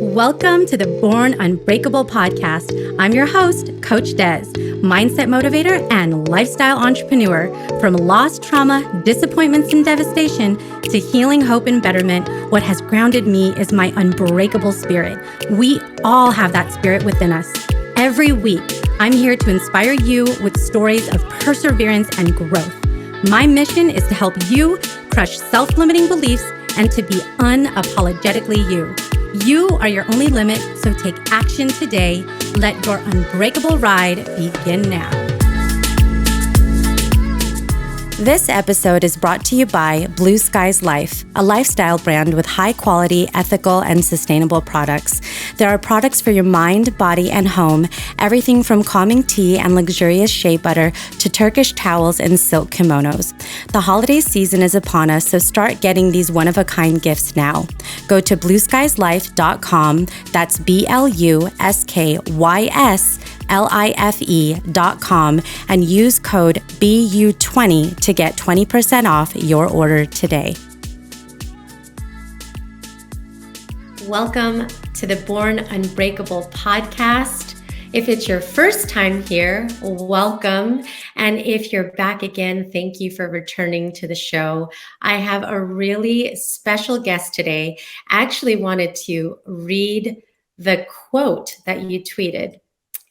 Welcome to the Born Unbreakable podcast. I'm your host, Coach Des, mindset motivator and lifestyle entrepreneur. From loss, trauma, disappointments, and devastation to healing, hope, and betterment, what has grounded me is my unbreakable spirit. We all have that spirit within us. Every week, I'm here to inspire you with stories of perseverance and growth. My mission is to help you crush self-limiting beliefs and to be unapologetically you. You are your only limit, so take action today. Let your unbreakable ride begin now. This episode is brought to you by Blue Skies Life, a lifestyle brand with high-quality, ethical, and sustainable products. There are products for your mind, body, and home, everything from calming tea and luxurious shea butter to Turkish towels and silk kimonos. The holiday season is upon us, so start getting these one-of-a-kind gifts now. Go to blueskieslife.com, that's BLUSKYSLIFE.com, and use code BU20 to get 20% off your order today. Welcome to the Born Unbreakable podcast. If it's your first time here, welcome. And if you're back again, thank you for returning to the show. I have a really special guest today. I actually wanted to read the quote that you tweeted.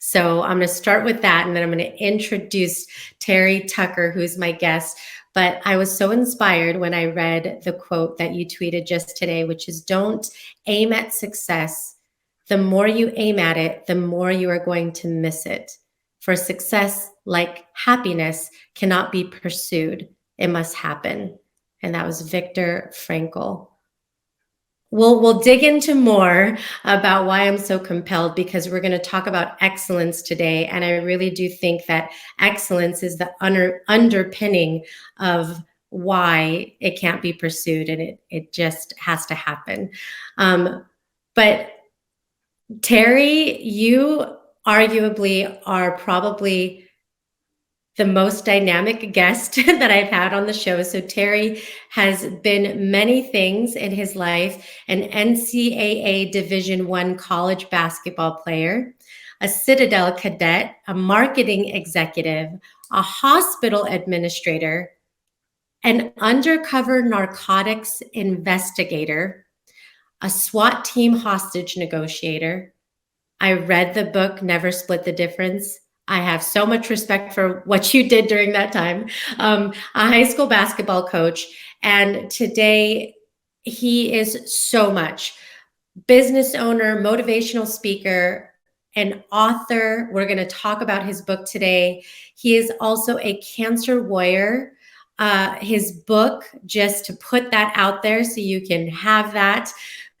So I'm going to start with that, and then I'm going to introduce Terry Tucker, who's my guest. But I was so inspired when I read the quote that you tweeted just today, which is, don't aim at success. The more you aim at it, the more you are going to miss it. For success, like happiness, cannot be pursued. It must happen. And that was Viktor Frankl. We'll dig into more about why I'm so compelled, because we're going to talk about excellence today. And I really do think that excellence is the underpinning of why it can't be pursued, and it just has to happen. But Terry, you arguably are probably the most dynamic guest that I've had on the show. So Terry has been many things in his life: an NCAA Division I college basketball player, a Citadel cadet, a marketing executive, a hospital administrator, an undercover narcotics investigator, a SWAT team hostage negotiator. I read the book, Never Split the Difference. I have so much respect for what you did during that time. A high school basketball coach. And today he is so much. Business owner, motivational speaker, an author. We're going to talk about his book today. He is also a cancer warrior. His book, just to put that out there so you can have that,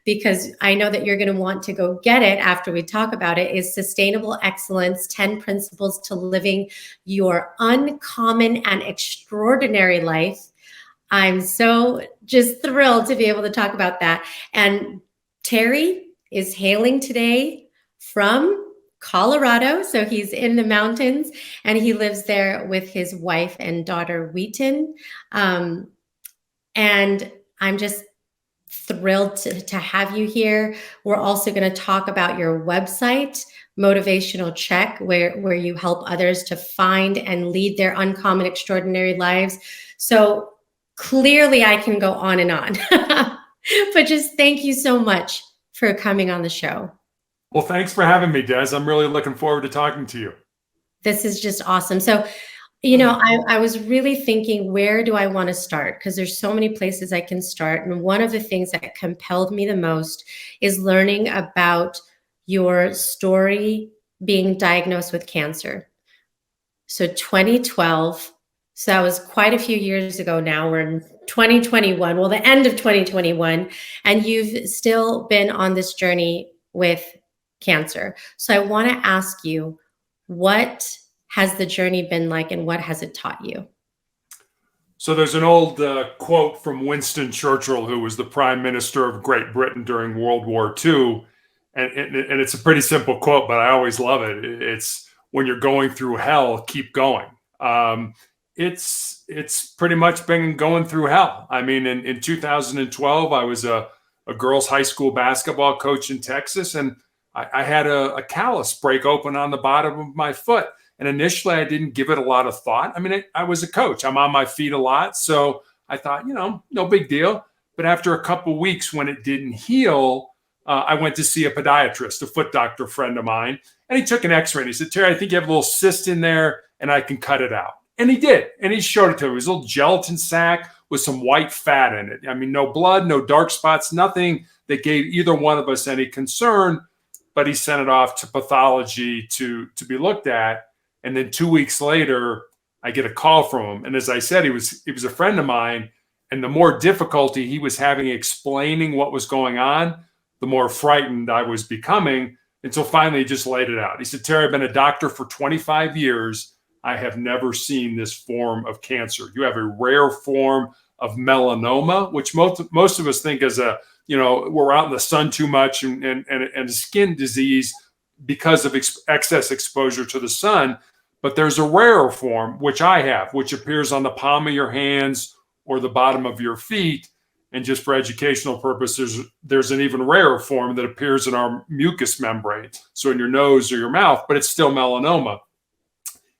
because I know that you're going to want to go get it after we talk about it, is Sustainable Excellence, 10 Principles to Living Your Uncommon and Extraordinary Life. I'm so just thrilled to be able to talk about that. And Terry is hailing today from Colorado. So he's in the mountains, and he lives there with his wife and daughter, Wheaton. And I'm just thrilled to have you here. We're also going to talk about your website, Motivational Check, where you help others to find and lead their uncommon, extraordinary lives. So clearly I can go on and on, but just thank you so much for coming on the show. Well, thanks for having me, Des. I'm really looking forward to talking to you. This is just awesome. So, I was really thinking, where do I want to start? Because there's so many places I can start. And one of the things that compelled me the most is learning about your story being diagnosed with cancer. So 2012, so that was quite a few years ago now. We're in 2021, well, the end of 2021, and you've still been on this journey with cancer. So I want to ask you, what has the journey been like, and what has it taught you? So there's an old quote from Winston Churchill, who was the Prime Minister of Great Britain during World War II. And it's a pretty simple quote, but I always love it. It's, when you're going through hell, keep going. It's pretty much been going through hell. I mean, in 2012, I was a a girls' high school basketball coach in Texas, and I had a callus break open on the bottom of my foot. And initially, I didn't give it a lot of thought. I mean, I was a coach. I'm on my feet a lot. So I thought, no big deal. But after a couple of weeks, when it didn't heal, I went to see a podiatrist, a foot doctor friend of mine. And he took an x-ray and he said, Terry, I think you have a little cyst in there and I can cut it out. And he did. And he showed it to me. It was a little gelatin sac with some white fat in it. I mean, no blood, no dark spots, nothing that gave either one of us any concern. But he sent it off to pathology to be looked at. And then 2 weeks later, I get a call from him. And as I said, he was a friend of mine. And the more difficulty he was having explaining what was going on, the more frightened I was becoming, until finally he just laid it out. He said, Terry, I've been a doctor for 25 years. I have never seen this form of cancer. You have a rare form of melanoma, which most of us think as we're out in the sun too much and a skin disease because of excess exposure to the sun. But there's a rarer form, which I have, which appears on the palm of your hands or the bottom of your feet. And just for educational purposes, there's an even rarer form that appears in our mucous membrane, so in your nose or your mouth, but it's still melanoma.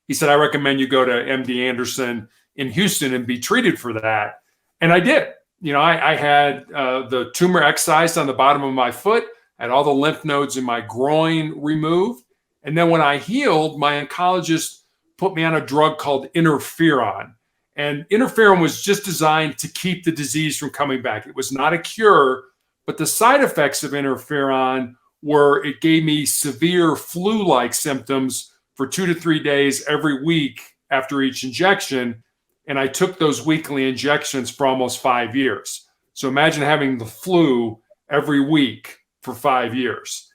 He said, I recommend you go to MD Anderson in Houston and be treated for that. And I did. I had the tumor excised on the bottom of my foot. I had all the lymph nodes in my groin removed. And then when I healed, my oncologist put me on a drug called interferon. And interferon was just designed to keep the disease from coming back. It was not a cure, but the side effects of interferon were it gave me severe flu-like symptoms for 2 to 3 days every week after each injection. And I took those weekly injections for almost 5 years. So imagine having the flu every week for 5 years.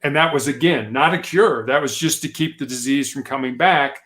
And that was, again, not a cure. That was just to keep the disease from coming back.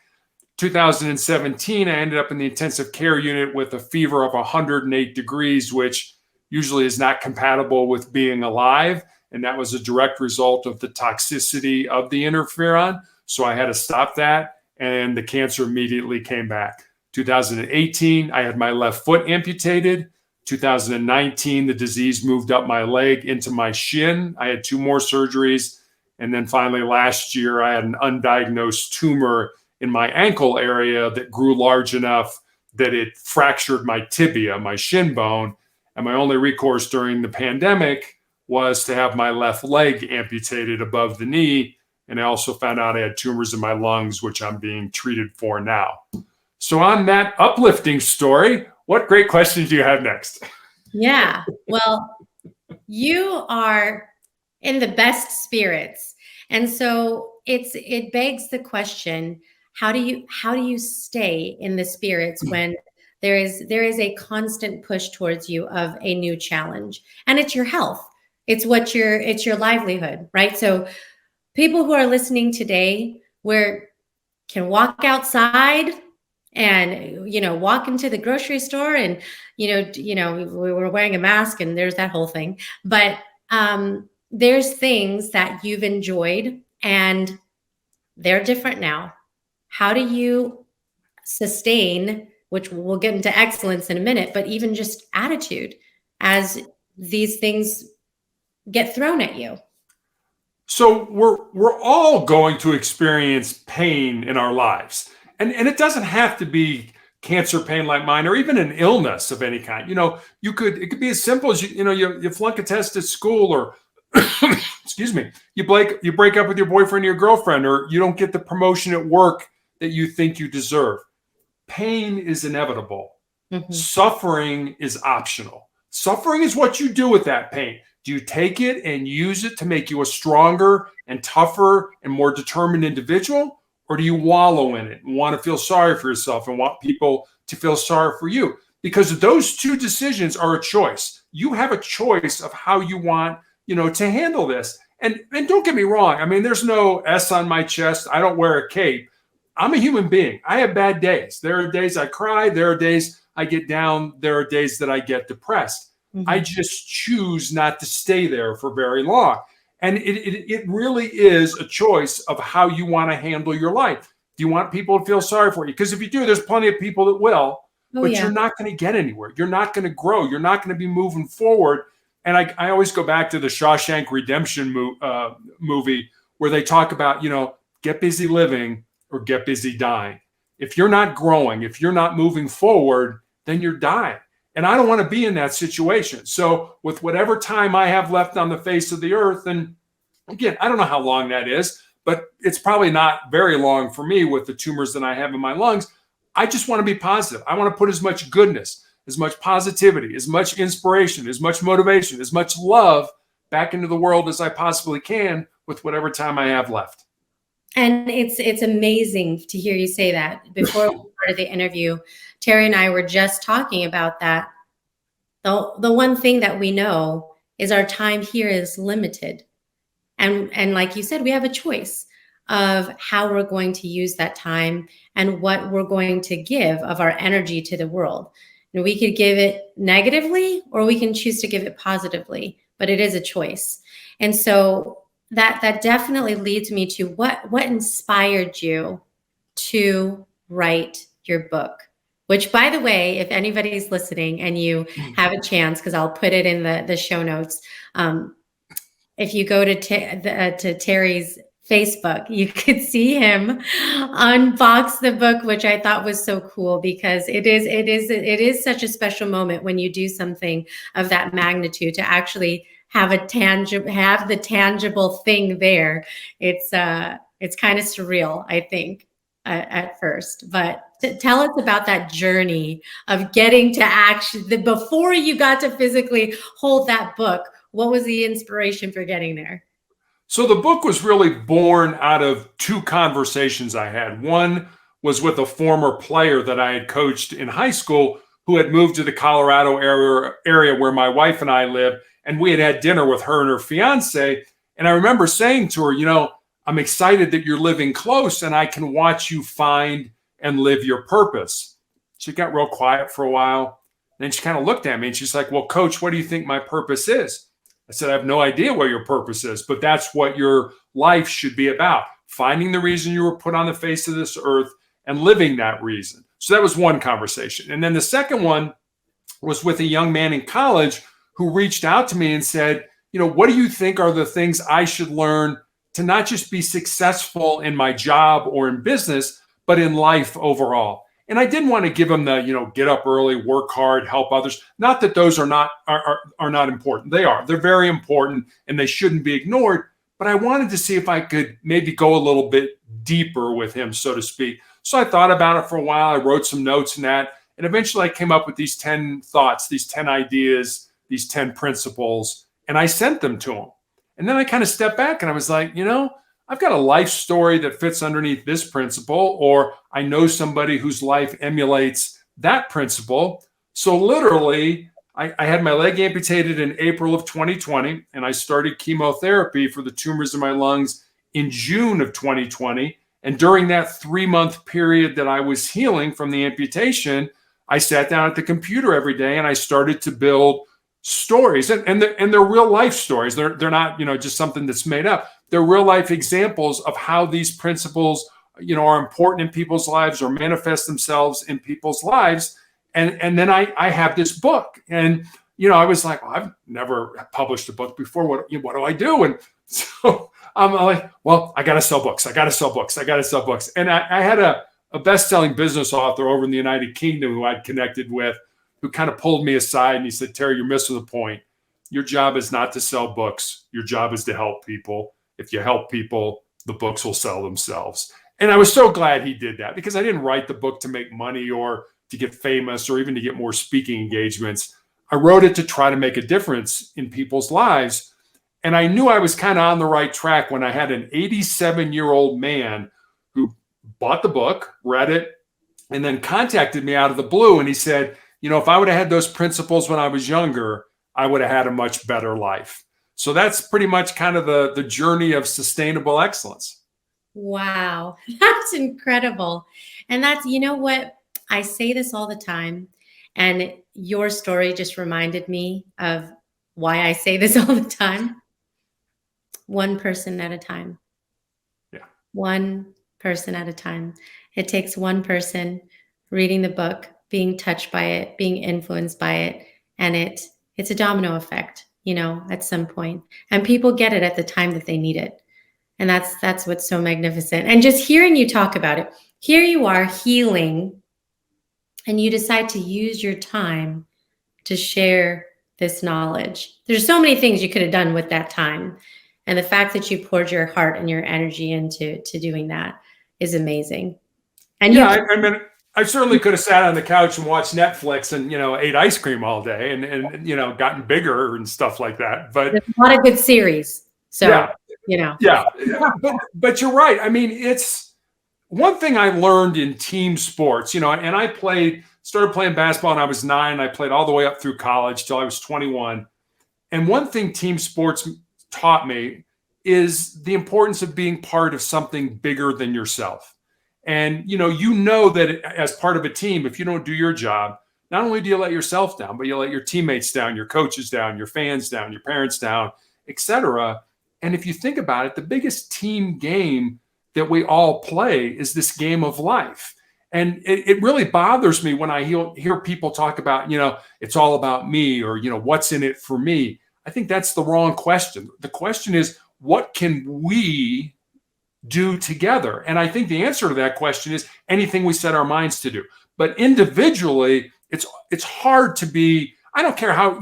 2017, I ended up in the intensive care unit with a fever of 108 degrees, which usually is not compatible with being alive. And that was a direct result of the toxicity of the interferon. So I had to stop that, and the cancer immediately came back. 2018, I had my left foot amputated. 2019, the disease moved up my leg into my shin. I had 2 more surgeries. And then finally last year, I had an undiagnosed tumor in my ankle area that grew large enough that it fractured my tibia, my shin bone. And my only recourse during the pandemic was to have my left leg amputated above the knee. And I also found out I had tumors in my lungs, which I'm being treated for now. So on that uplifting story, what great questions do you have next? Yeah, well, you are in the best spirits. And so it begs the question, how do you stay in the spirits when there is a constant push towards you of a new challenge? And it's your health. It's your livelihood, right? So people who are listening today can walk outside and walk into the grocery store and we're wearing a mask and there's that whole thing. But there's things that you've enjoyed and they're different now. How do you sustain, which we'll get into excellence in a minute, but even just attitude as these things get thrown at you? So we're all going to experience pain in our lives. And it doesn't have to be cancer pain like mine or even an illness of any kind. It could be as simple as you flunk a test at school, or excuse me, you break up with your boyfriend or your girlfriend, or you don't get the promotion at work that you think you deserve. Pain is inevitable. Mm-hmm. Suffering is optional. Suffering is what you do with that pain. Do you take it and use it to make you a stronger and tougher and more determined individual? Or do you wallow in it and want to feel sorry for yourself and want people to feel sorry for you? Because those two decisions are a choice. You have a choice of how you want, to handle this. And don't get me wrong. I mean, there's no S on my chest. I don't wear a cape. I'm a human being. I have bad days. There are days I cry. There are days I get down. There are days that I get depressed. Mm-hmm. I just choose not to stay there for very long. And it really is a choice of how you want to handle your life. Do you want people to feel sorry for you? Because if you do, there's plenty of people that will, but you're not going to get anywhere. You're not going to grow. You're not going to be moving forward And I always go back to the Shawshank Redemption movie where they talk about, get busy living or get busy dying. If you're not growing, if you're not moving forward, then you're dying. And I don't want to be in that situation. So with whatever time I have left on the face of the earth, and again, I don't know how long that is, but it's probably not very long for me with the tumors that I have in my lungs. I just want to be positive. I want to put as much goodness, as much positivity, as much inspiration, as much motivation, as much love back into the world as I possibly can with whatever time I have left. And it's amazing to hear you say that. Before we started the interview, Terry and I were just talking about that. The one thing that we know is our time here is limited. And like you said, we have a choice of how we're going to use that time and what we're going to give of our energy to the world. And we could give it negatively or we can choose to give it positively, but it is a choice. And so that definitely leads me to what inspired you to write your book, which, by the way, if anybody's listening and you have a chance, because I'll put it in the show notes, if you go to Terry's Facebook, you could see him unbox the book, which I thought was so cool because it is such a special moment when you do something of that magnitude to actually have the tangible thing there. It's kind of surreal, I think, at first. But tell us about that journey of getting to actually before you got to physically hold that book. What was the inspiration for getting there? So the book was really born out of two conversations I had. One was with a former player that I had coached in high school who had moved to the Colorado area where my wife and I live. And we had dinner with her and her fiance. And I remember saying to her, I'm excited that you're living close and I can watch you find and live your purpose. She got real quiet for a while. Then she kind of looked at me and she's like, well, Coach, what do you think my purpose is? I said, I have no idea what your purpose is, but that's what your life should be about. Finding the reason you were put on the face of this earth and living that reason. So that was one conversation. And then the second one was with a young man in college who reached out to me and said, what do you think are the things I should learn to not just be successful in my job or in business, but in life overall? And I didn't want to give him the, get up early, work hard, help others. Not that those are not important. They are. They're very important and they shouldn't be ignored. But I wanted to see if I could maybe go a little bit deeper with him, so to speak. So I thought about it for a while. I wrote some notes in that. And eventually I came up with these 10 thoughts, these 10 ideas, these 10 principles, and I sent them to him. And then I kind of stepped back and I was like, I've got a life story that fits underneath this principle, or I know somebody whose life emulates that principle. So literally, I had my leg amputated in April of 2020, and I started chemotherapy for the tumors in my lungs in June of 2020. And during that 3-month period that I was healing from the amputation, I sat down at the computer every day and I started to build stories, and they're real life stories. They're not, just something that's made up. They're real life examples of how these principles, are important in people's lives or manifest themselves in people's lives. And then I have this book, and I was like, well, I've never published a book before. What do I do? And so I'm like, well, I got to sell books. I got to sell books. And I had a best-selling business author over in the United Kingdom who I'd connected with, who kind of pulled me aside and he said, Terry, you're missing the point. Your job is not to sell books. Your job is to help people. If you help people, the books will sell themselves. And I was so glad he did that, because I didn't write the book to make money or to get famous or even to get more speaking engagements. I wrote it to try to make a difference in people's lives. And I knew I was kind of on the right track when I had an 87-year-old man who bought the book, read it, and then contacted me out of the blue. And he said, if I would have had those principles when I was younger, I would have had a much better life. So that's pretty much kind of the journey of sustainable excellence. Wow, that's incredible. And that's, what, I say this all the time, and your story just reminded me of why I say this all the time. One person at a time. Yeah. One person at a time. It takes one person reading the book, being touched by it, being influenced by it, and it's a domino effect. at some point. And people get it at the time that they need it. And that's what's so magnificent. And just hearing you talk about it, here you are healing, and you decide to use your time to share this knowledge. There's so many things you could have done with that time. And the fact that you poured your heart and your energy into doing that is amazing. And I mean, I certainly could have sat on the couch and watched Netflix and, ate ice cream all day and gotten bigger and stuff like that. But there's a lot of good series. So, yeah. But you're right. I mean, it's one thing I learned in team sports, and I started playing basketball when I was 9. I played all the way up through college till I was 21. And one thing team sports taught me is the importance of being part of something bigger than yourself. And, that as part of a team, if you don't do your job, not only do you let yourself down, but you let your teammates down, your coaches down, your fans down, your parents down, etc. And if you think about it, the biggest team game that we all play is this game of life. And it really bothers me when I hear people talk about, it's all about me, or, what's in it for me. I think that's the wrong question. The question is, what can we do together? And I think the answer to that question is anything we set our minds to do. But individually, it's hard to be, I don't care how,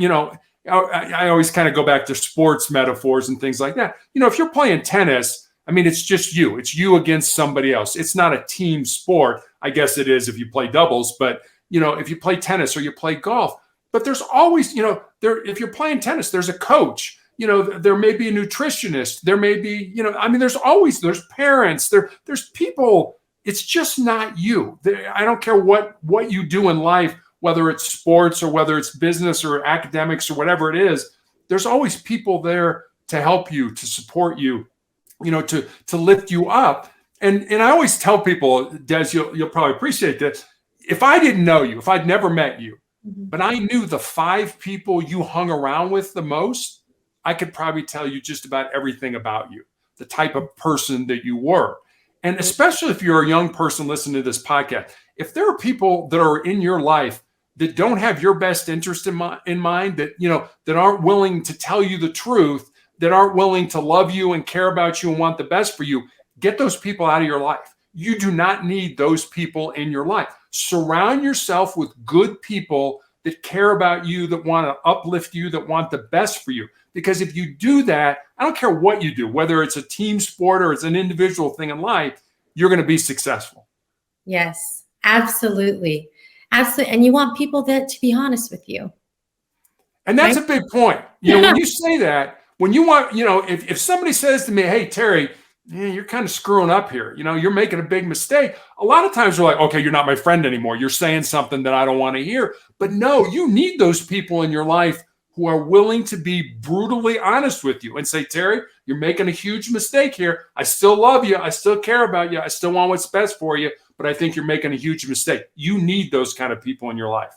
I always kind of go back to sports metaphors and things like that. If you're playing tennis, I mean, it's just you. It's you against somebody else. It's not a team sport. I guess it is if you play doubles, but, if you play tennis or you play golf, but there's always, if you're playing tennis, there's a coach. There may be a nutritionist. There may be, there's parents. There's people. It's just not you. I don't care what you do in life, whether it's sports or whether it's business or academics or whatever it is. There's always people there to help you, to support you, to lift you up. And I always tell people, Des, you'll probably appreciate this. If I didn't know you, if I'd never met you, but I knew the 5 people you hung around with the most, I could probably tell you just about everything about you, the type of person that you were. And especially if you're a young person listening to this podcast, if there are people that are in your life that don't have your best interest in mind, that aren't willing to tell you the truth, that aren't willing to love you and care about you and want the best for you, get those people out of your life. You do not need those people in your life. Surround yourself with good people that care about you, that want to uplift you, that want the best for you. Because if you do that, I don't care what you do, whether it's a team sport or it's an individual thing in life, you're going to be successful. Yes, absolutely. Absolutely. And you want people that to be honest with you. And that's a big point. When you say that, when you want, if somebody says to me, hey, Terry, you're kind of screwing up here. You're making a big mistake. A lot of times we're like, okay, you're not my friend anymore. You're saying something that I don't want to hear. But no, you need those people in your life who are willing to be brutally honest with you and say, Terry, you're making a huge mistake here. I still love you. I still care about you. I still want what's best for you. But I think you're making a huge mistake. You need those kind of people in your life.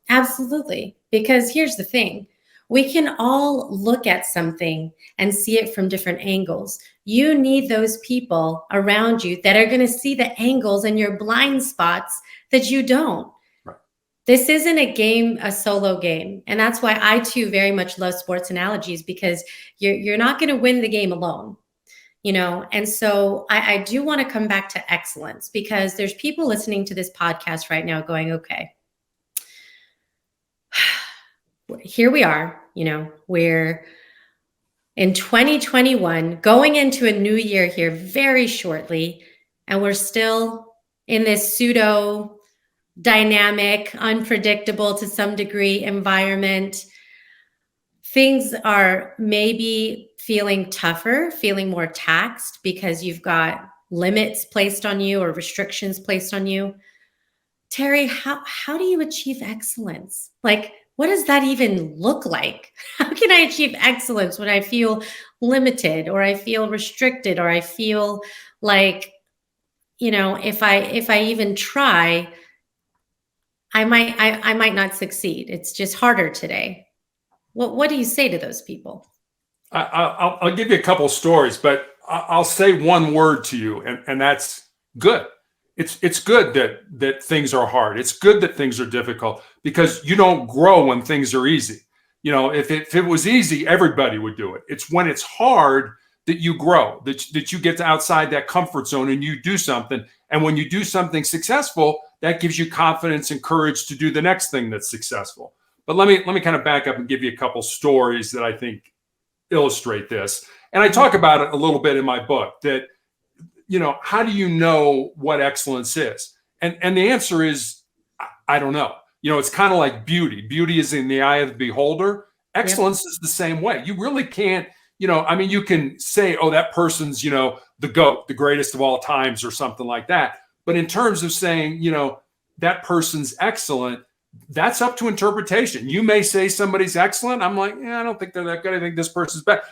Absolutely. Because here's the thing. We can all look at something and see it from different angles. You need those people around you that are going to see the angles and your blind spots that you don't. Right. This isn't a game, a solo game. And that's why I too very much love sports analogies, because you're not going to win the game alone. And so I do want to come back to excellence, because there's people listening to this podcast right now going, okay, here we are, we're in 2021, going into a new year here very shortly, and we're still in this pseudo dynamic, unpredictable to some degree environment. Things are maybe feeling tougher, feeling more taxed because you've got limits placed on you or restrictions placed on you. Terry, how do you achieve excellence? Like, what does that even look like? How can I achieve excellence when I feel limited, or I feel restricted, or I feel like, if I even try, I might not succeed. It's just harder today. What do you say to those people? I'll give you a couple of stories, but I'll say one word to you, and that's good. It's good that things are hard. It's good that things are difficult, because you don't grow when things are easy. If it was easy, everybody would do it. It's when it's hard that you grow, that you get to outside that comfort zone and you do something. And when you do something successful, that gives you confidence and courage to do the next thing that's successful. But let me kind of back up and give you a couple stories that I think illustrate this. And I talk about it a little bit in my book, that, how do you know what excellence is? And the answer is, I don't know. It's kind of like beauty. Beauty is in the eye of the beholder. Excellence is the same way. You really can't, you can say, oh, that person's, the GOAT, the greatest of all times, or something like that. But in terms of saying, that person's excellent, that's up to interpretation. You may say somebody's excellent. I'm like, I don't think they're that good. I think this person's better.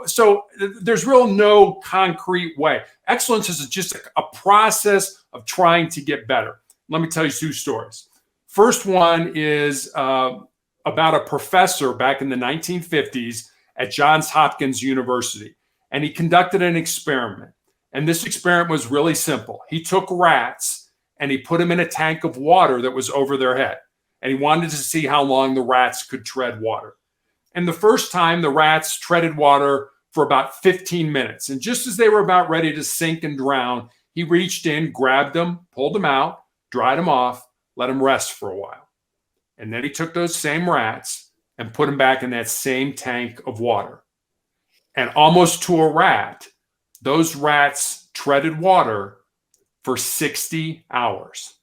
So there's really no concrete way. Excellence is just a process of trying to get better. Let me tell you 2 stories. First one is about a professor back in the 1950s at Johns Hopkins University. And he conducted an experiment. And this experiment was really simple. He took rats and he put them in a tank of water that was over their head. And he wanted to see how long the rats could tread water. And the first time, the rats treaded water for about 15 minutes. And just as they were about ready to sink and drown, he reached in, grabbed them, pulled them out, dried them off, let them rest for a while. And then he took those same rats and put them back in that same tank of water. And almost to a rat, those rats treaded water for 60 hours.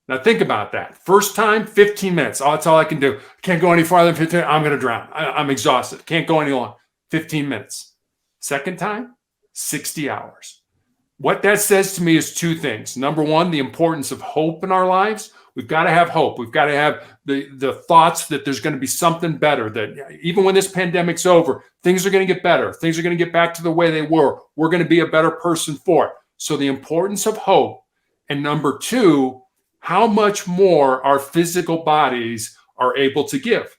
Now think about that. First time, 15 minutes. Oh, that's all I can do. Can't go any farther than 15 minutes. I'm going to drown. I'm exhausted. Can't go any longer. 15 minutes. Second time, 60 hours. What that says to me is 2 things. Number one, the importance of hope in our lives. We've got to have hope. We've got to have the thoughts that there's going to be something better, that even when this pandemic's over, things are going to get better. Things are going to get back to the way they were. We're going to be a better person for it. So the importance of hope. And number 2, how much more our physical bodies are able to give,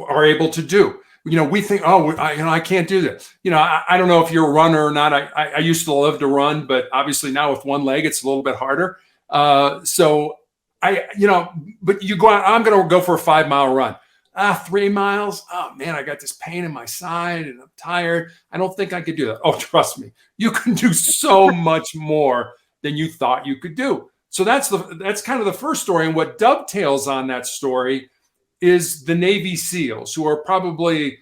are able to do. We think, oh, I can't do this. I don't know if you're a runner or not. I used to love to run, but obviously now with one leg, it's a little bit harder. But you go out, I'm going to go for a 5-mile run. 3 miles. Oh man, I got this pain in my side and I'm tired. I don't think I could do that. Oh, trust me, you can do so much more than you thought you could do. So that's kind of the first story. And what dovetails on that story is the Navy SEALs, who are probably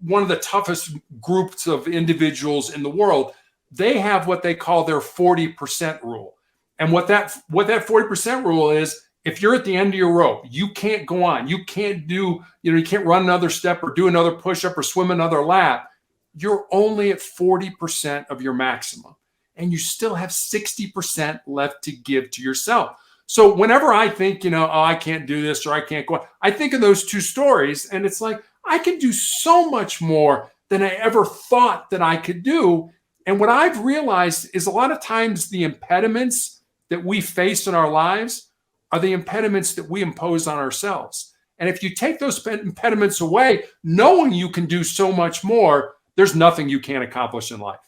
one of the toughest groups of individuals in the world. They have what they call their 40% rule. And what that 40% rule is, if you're at the end of your rope, you can't go on. You can't do, you can't run another step or do another push-up or swim another lap. You're only at 40% of your maximum. And you still have 60% left to give to yourself. So whenever I think, I can't do this or I can't go on, I think of those 2 stories and it's like, I can do so much more than I ever thought that I could do. And what I've realized is a lot of times the impediments that we face in our lives are the impediments that we impose on ourselves. And if you take those impediments away, knowing you can do so much more, there's nothing you can't accomplish in life.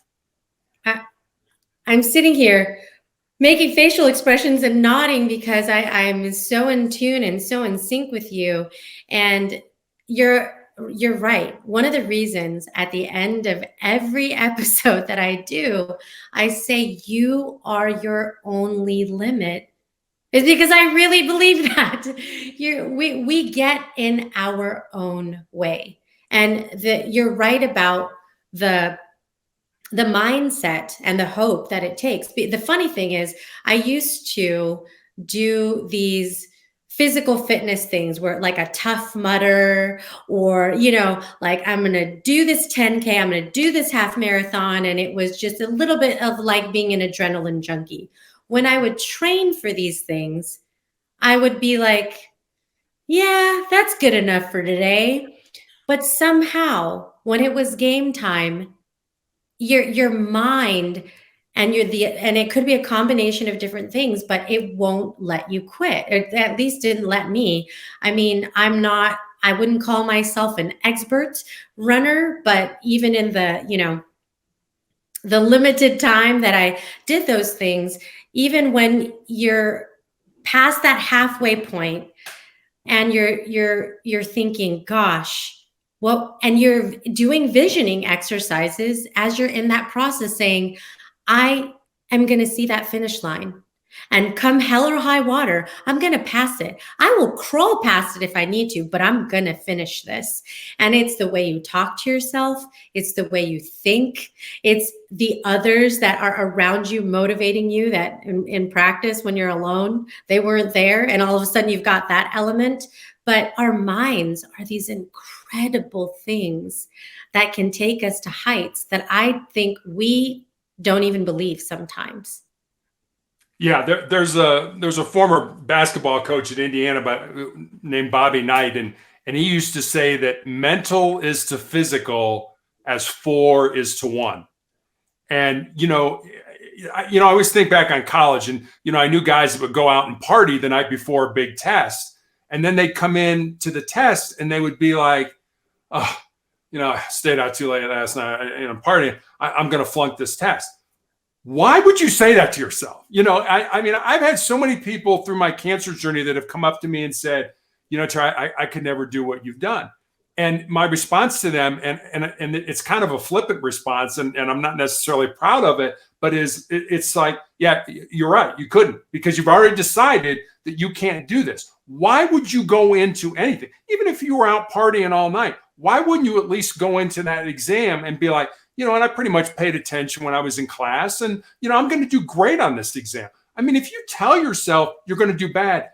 I'm sitting here making facial expressions and nodding because I'm so in tune and so in sync with you. And you're right. One of the reasons at the end of every episode that I do, I say you are your only limit, is because I really believe that. We get in our own way. And you're right about the mindset and the hope that it takes. The funny thing is, I used to do these physical fitness things where like a Tough Mudder, or, like I'm going to do this 10K, I'm going to do this half marathon. And it was just a little bit of like being an adrenaline junkie. When I would train for these things, I would be like, yeah, that's good enough for today. But somehow when it was game time, your mind and and it could be a combination of different things, but it won't let you quit. It at least didn't let me. I mean, I wouldn't call myself an expert runner, but even in the limited time that I did those things, even when you're past that halfway point, and you're thinking, gosh, what, and you're doing visioning exercises as you're in that process, saying, I am going to see that finish line. And come hell or high water, I'm going to pass it. I will crawl past it if I need to, but I'm going to finish this. And it's the way you talk to yourself. It's the way you think. It's the others that are around you motivating you, that in practice, when you're alone, they weren't there. And all of a sudden you've got that element. But our minds are these incredible things that can take us to heights that I think we don't even believe sometimes. Yeah, there's a former basketball coach at Indiana named Bobby Knight, and he used to say that mental is to physical as 4 is to 1. And I always think back on college, and I knew guys that would go out and party the night before a big test, and then they'd come in to the test and they would be like, "Oh, I stayed out too late last night. I'm partying. I'm going to flunk this test." Why would you say that to yourself? I mean, I've had so many people through my cancer journey that have come up to me and said, Terry, I could never do what you've done. And my response to them, and it's kind of a flippant response, and I'm not necessarily proud of it, but it's like, yeah, you're right. You couldn't, because you've already decided that you can't do this. Why would you go into anything? Even if you were out partying all night, why wouldn't you at least go into that exam and be like, and I pretty much paid attention when I was in class, and, I'm going to do great on this exam. I mean, if you tell yourself you're going to do bad,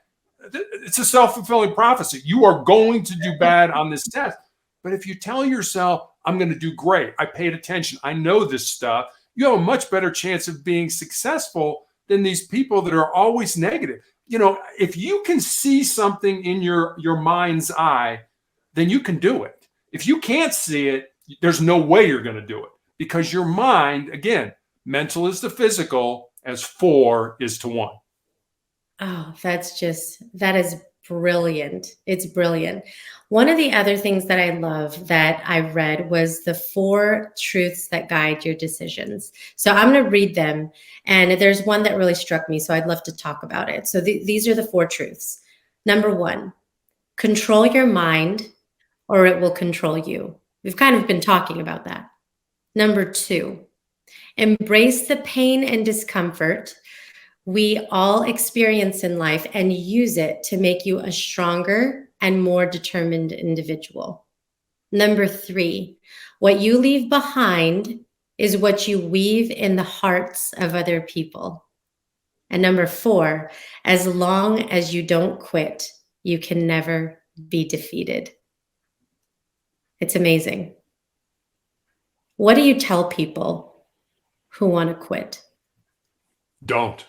it's a self-fulfilling prophecy. You are going to do bad on this test. But if you tell yourself, I'm going to do great, I paid attention, I know this stuff, you have a much better chance of being successful than these people that are always negative. If you can see something in your mind's eye, then you can do it. If you can't see it, there's no way you're going to do it, because your mind, again, mental is to physical as 4 is to 1. Oh, that is brilliant. It's brilliant. One of the other things that I love that I read was the 4 truths that guide your decisions. So I'm going to read them. And there's one that really struck me, so I'd love to talk about it. So these are the 4 truths. Number 1, control your mind or it will control you. We've kind of been talking about that. Number 2, embrace the pain and discomfort we all experience in life and use it to make you a stronger and more determined individual. Number 3, what you leave behind is what you weave in the hearts of other people. And number 4, as long as you don't quit, you can never be defeated. It's amazing. What do you tell people who want to quit? Don't.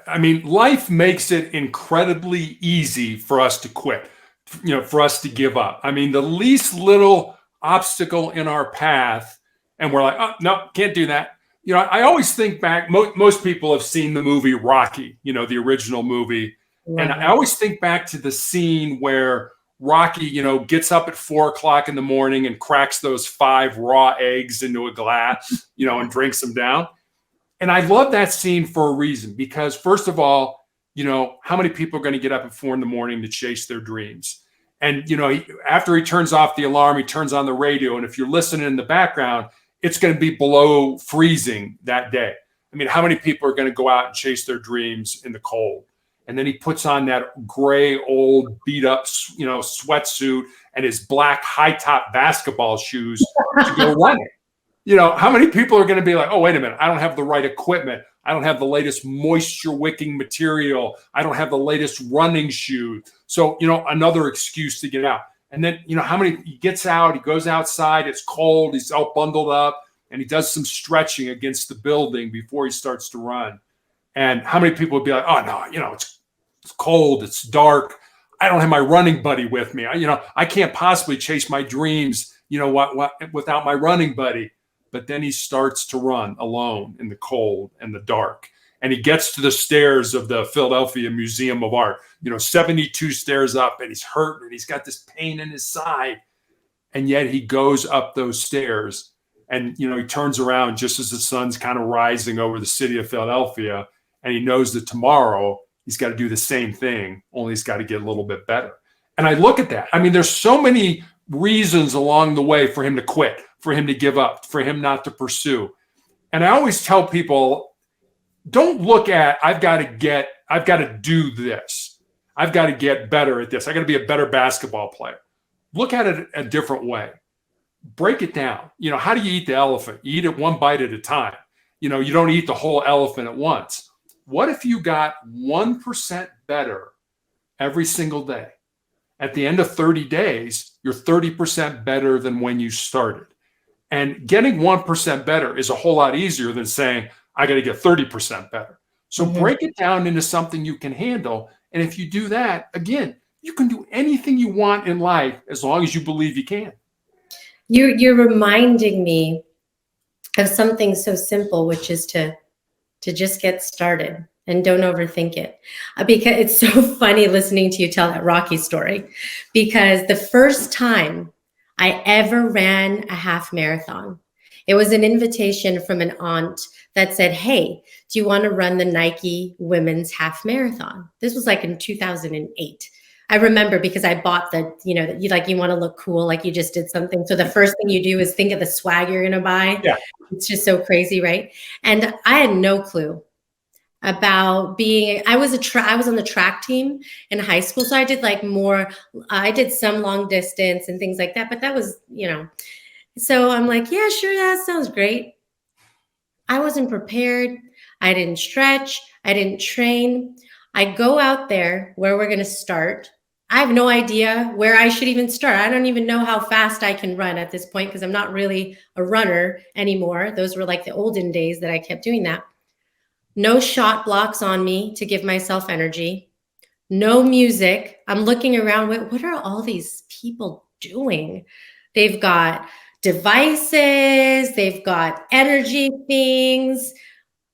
I mean, life makes it incredibly easy for us to quit, for us to give up. I mean, the least little obstacle in our path, and we're like, oh, no, can't do that. I always think back, most people have seen the movie Rocky, the original movie. And I always think back to the scene where Rocky, gets up at 4 o'clock in the morning and cracks those 5 raw eggs into a glass, and drinks them down. And I love that scene for a reason, because first of all, how many people are going to get up at 4 in the morning to chase their dreams? And, after he turns off the alarm, he turns on the radio. And if you're listening in the background, it's going to be below freezing that day. I mean, how many people are going to go out and chase their dreams in the cold? And then he puts on that gray, old, beat up, sweatsuit and his black high top basketball shoes to go running. How many people are going to be like, oh, wait a minute, I don't have the right equipment. I don't have the latest moisture wicking material. I don't have the latest running shoes. So, another excuse to get out. And then, how many, he gets out, he goes outside, it's cold, he's all bundled up, and he does some stretching against the building before he starts to run. And how many people would be like, oh, no, it's cold, it's dark, I don't have my running buddy with me. I can't possibly chase my dreams, without my running buddy. But then he starts to run alone in the cold and the dark. And he gets to the stairs of the Philadelphia Museum of Art, 72 stairs up, and he's hurt and he's got this pain in his side. And yet he goes up those stairs and, he turns around just as the sun's kind of rising over the city of Philadelphia. And he knows that tomorrow He's got to do the same thing, only he's got to get a little bit better. And I look at that. I mean, there's so many reasons along the way for him to quit, for him to give up, for him not to pursue. And I always tell people, don't look at, I've got to do this. I've got to get better at this. I got to be a better basketball player. Look at it a different way. Break it down. How do you eat the elephant? You eat it one bite at a time. You don't eat the whole elephant at once. What if you got 1% better every single day? At the end of 30 days, you're 30% better than when you started. And getting 1% better is a whole lot easier than saying, I got to get 30% better. So break it down into something you can handle. And if you do that, again, you can do anything you want in life as long as you believe you can. You're reminding me of something so simple, which is to just get started and don't overthink it. Because it's so funny listening to you tell that Rocky story, because the first time I ever ran a half marathon, it was an invitation from an aunt that said, hey, do you want to run the Nike women's half marathon? This was like in 2008. I remember because I bought you want to look cool, like you just did something. So the first thing you do is think of the swag you're going to buy. Yeah. It's just so crazy, right? And I had no clue about I was on the track team in high school. So I did I did some long distance and things like that, but that was, so I'm like, yeah, sure. That sounds great. I wasn't prepared. I didn't stretch. I didn't train. I go out there where we're going to start. I have no idea where I should even start. I don't even know how fast I can run at this point because I'm not really a runner anymore. Those were like the olden days that I kept doing that. No shot blocks on me to give myself energy. No music. I'm looking around. What are all these people doing? They've got devices. They've got energy things.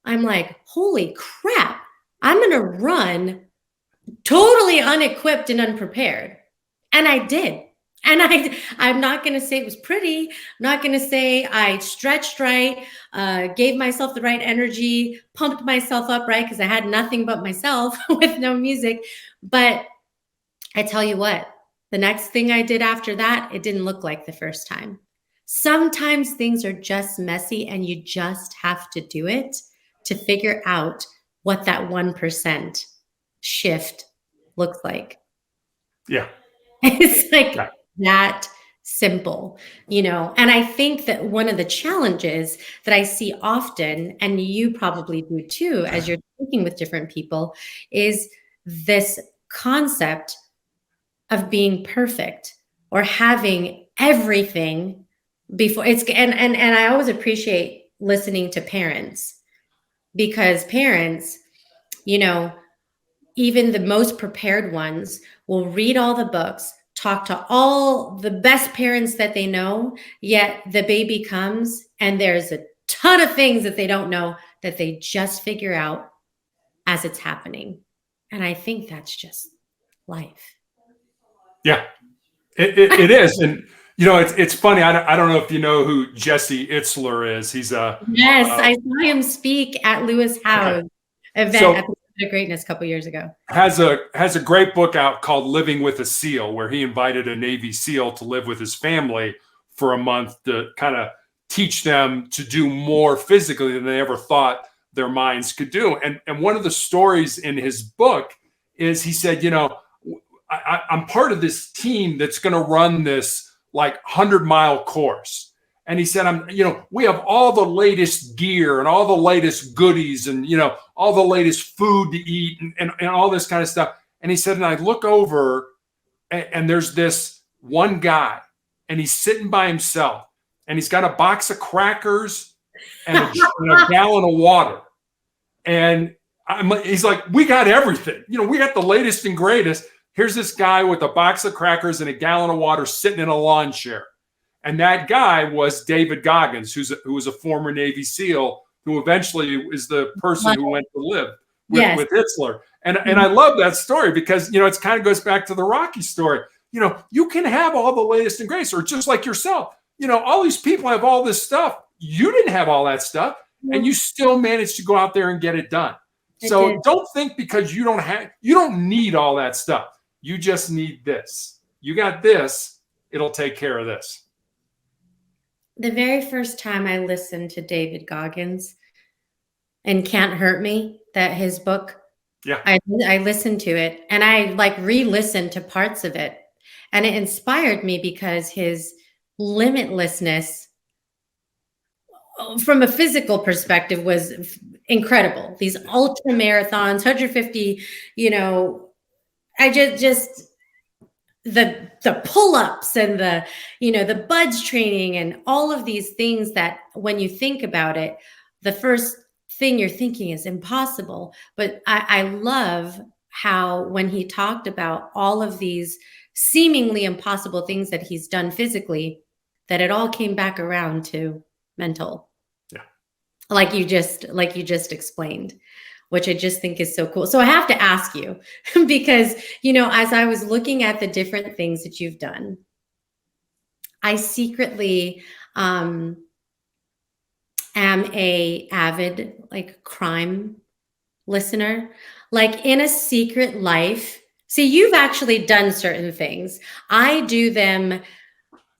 I'm like, holy crap. I'm going to run totally unequipped and unprepared. And I did. And I'm not going to say it was pretty. I'm not going to say I stretched right, gave myself the right energy, pumped myself up right, because I had nothing but myself with no music. But I tell you what, the next thing I did after that, it didn't look like the first time. Sometimes things are just messy and you just have to do it to figure out what that 1% shift looks like. Yeah. It's like that simple, and I think that one of the challenges that I see often, and you probably do too, as you're speaking with different people, is this concept of being perfect or having everything before it's, and I always appreciate listening to parents, because parents, even the most prepared ones will read all the books, talk to all the best parents that they know, yet the baby comes and there's a ton of things that they don't know that they just figure out as it's happening. And I think that's just life. Yeah, it is. And, it's funny. I don't know if you know who Jesse Itzler is. He's yes, I saw him speak at Lewis Howe's event at the Summit of Greatness a couple years ago. Has a great book out called Living with a SEAL, where he invited a Navy SEAL to live with his family for a month to kind of teach them to do more physically than they ever thought their minds could do. And one of the stories in his book is he said, I'm part of this team that's going to run this 100-mile course. And he said, we have all the latest gear and all the latest goodies and, all the latest food to eat and all this kind of stuff. And he said, and I look over and there's this one guy and he's sitting by himself and he's got a box of crackers and a gallon of water. And he's like, we got everything. We got the latest and greatest. Here's this guy with a box of crackers and a gallon of water sitting in a lawn chair. And that guy was David Goggins, who was a former Navy SEAL, who eventually is the person who went to live with Itzler. And I love that story because, it kind of goes back to the Rocky story. You can have all the latest and greatest, or just like yourself, all these people have all this stuff. You didn't have all that stuff, and you still managed to go out there and get it done. So don't think because you don't need all that stuff. You just need this. You got this, it'll take care of this. The very first time I listened to David Goggins and Can't Hurt Me, that his book, Yeah. I listened to it and I like re-listened to parts of it. And it inspired me because his limitlessness from a physical perspective was incredible. These ultra marathons, 150, I just the pull-ups and the buds training and all of these things that when you think about it, the first thing you're thinking is impossible. But I love how when he talked about all of these seemingly impossible things that he's done physically, that it all came back around to mental. Yeah. Like you just explained, which I just think is so cool. So I have to ask you, because, as I was looking at the different things that you've done, I secretly am a avid crime listener, like in a secret life. See, you've actually done certain things. I do them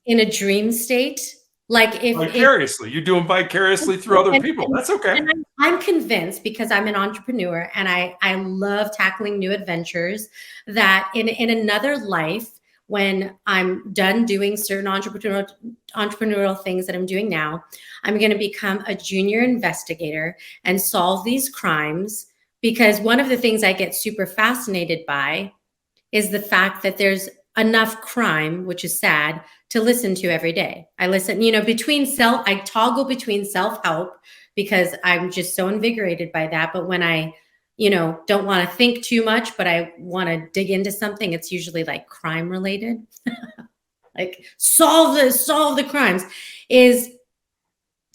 in a dream state. Like vicariously, you do them vicariously through other people. That's okay. And I'm convinced, because I'm an entrepreneur and I love tackling new adventures, that in another life, when I'm done doing certain entrepreneurial things that I'm doing now, I'm going to become a junior investigator and solve these crimes. Because one of the things I get super fascinated by is the fact that there's enough crime, which is sad, to listen to every day. I listen, I toggle between self-help because I'm just so invigorated by that. But when I, don't want to think too much, but I want to dig into something, it's usually like crime related. Like solve the crimes.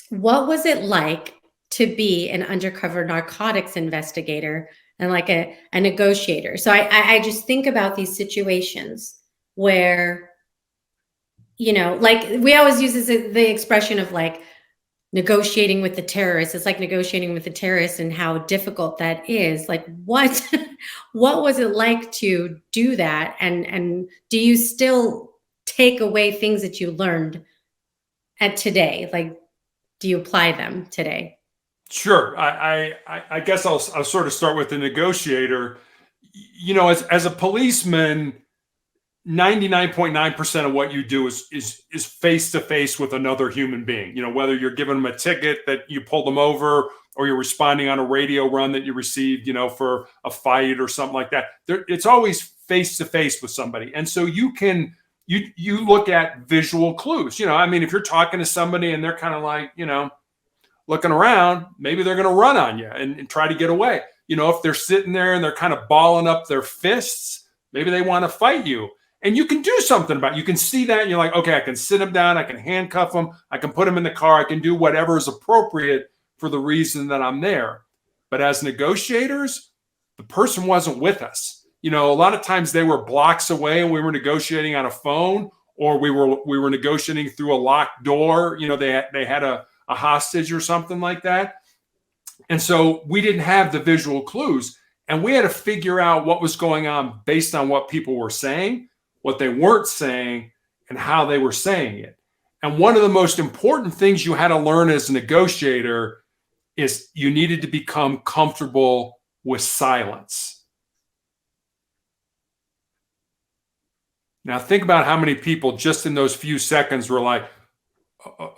What was it like to be an undercover narcotics investigator and like a negotiator? So I just think about these situations where, like we always use the expression of like negotiating with the terrorists. It's like negotiating with the terrorists and how difficult that is. Like what was it like to do that? And do you still take away things that you learned at today? Like, do you apply them today? Sure. I guess I'll sort of start with the negotiator. As a policeman, 99.9% of what you do is face to face with another human being. Whether you're giving them a ticket that you pulled them over, or you're responding on a radio run that you received, for a fight or something like that. It's always face to face with somebody, and so you look at visual clues. If you're talking to somebody and they're kind of like, looking around, maybe they're going to run on you and try to get away. If they're sitting there and they're kind of balling up their fists, maybe they want to fight you. And you can do something about it. You can see that and you're like, okay, I can sit them down. I can handcuff them. I can put them in the car. I can do whatever is appropriate for the reason that I'm there. But as negotiators, the person wasn't with us. A lot of times they were blocks away and we were negotiating on a phone, or we were negotiating through a locked door. They had a hostage or something like that. And so we didn't have the visual clues, and we had to figure out what was going on based on what people were saying, what they weren't saying, and how they were saying it. And one of the most important things you had to learn as a negotiator is you needed to become comfortable with silence. Now think about how many people just in those few seconds were like,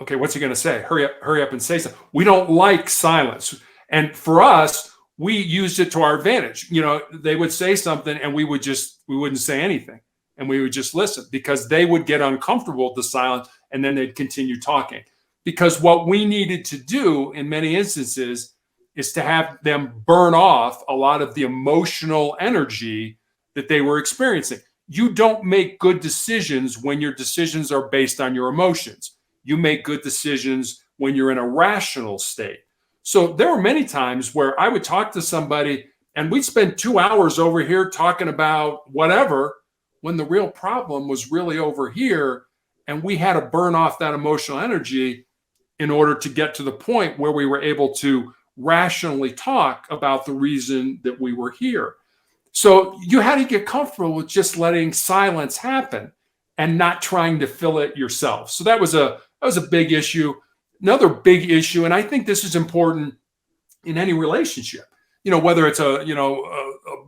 okay, what's he going to say? Hurry up and say something. We don't like silence. And for us, we used it to our advantage. They would say something and we wouldn't say anything. And we would just listen, because they would get uncomfortable with the silence and then they'd continue talking. Because what we needed to do in many instances is to have them burn off a lot of the emotional energy that they were experiencing. You don't make good decisions when your decisions are based on your emotions. You make good decisions when you're in a rational state. So there were many times where I would talk to somebody and we'd spend 2 hours over here talking about whatever, when the real problem was really over here, and we had to burn off that emotional energy in order to get to the point where we were able to rationally talk about the reason that we were here. So you had to get comfortable with just letting silence happen and not trying to fill it yourself. So that was a big issue. Another big issue, and I think this is important in any relationship, whether it's a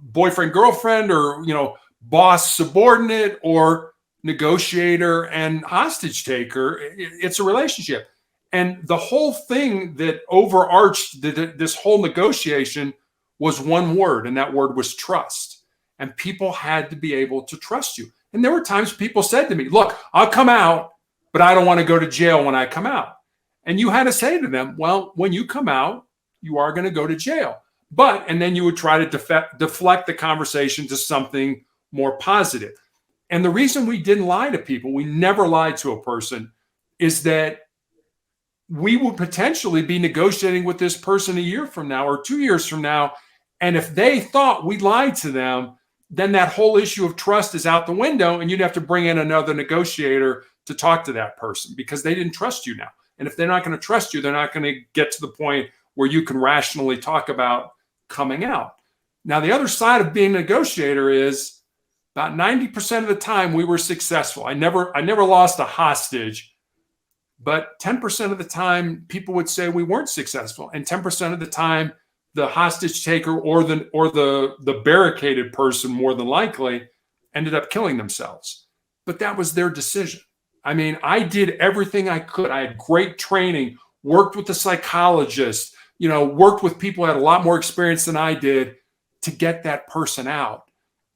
boyfriend, girlfriend, or, boss, subordinate, or negotiator and hostage taker, it's a relationship. And the whole thing that overarched this whole negotiation was one word, and that word was trust. And people had to be able to trust you. And there were times people said to me, look, I'll come out, but I don't want to go to jail when I come out. And you had to say to them, well, when you come out, you are going to go to jail. And then you would try to deflect the conversation to something more positive. And the reason we didn't lie to people, we never lied to a person, is that we would potentially be negotiating with this person a year from now or 2 years from now. And if they thought we lied to them, then that whole issue of trust is out the window, and you'd have to bring in another negotiator to talk to that person because they didn't trust you now. And if they're not going to trust you, they're not going to get to the point where you can rationally talk about coming out. Now, the other side of being a negotiator is about 90% of the time we were successful. I never lost a hostage, but 10% of the time people would say we weren't successful. And 10% of the time, the hostage taker or the barricaded person, more than likely, ended up killing themselves. But that was their decision. I mean, I did everything I could. I had great training, worked with a psychologist, worked with people who had a lot more experience than I did to get that person out.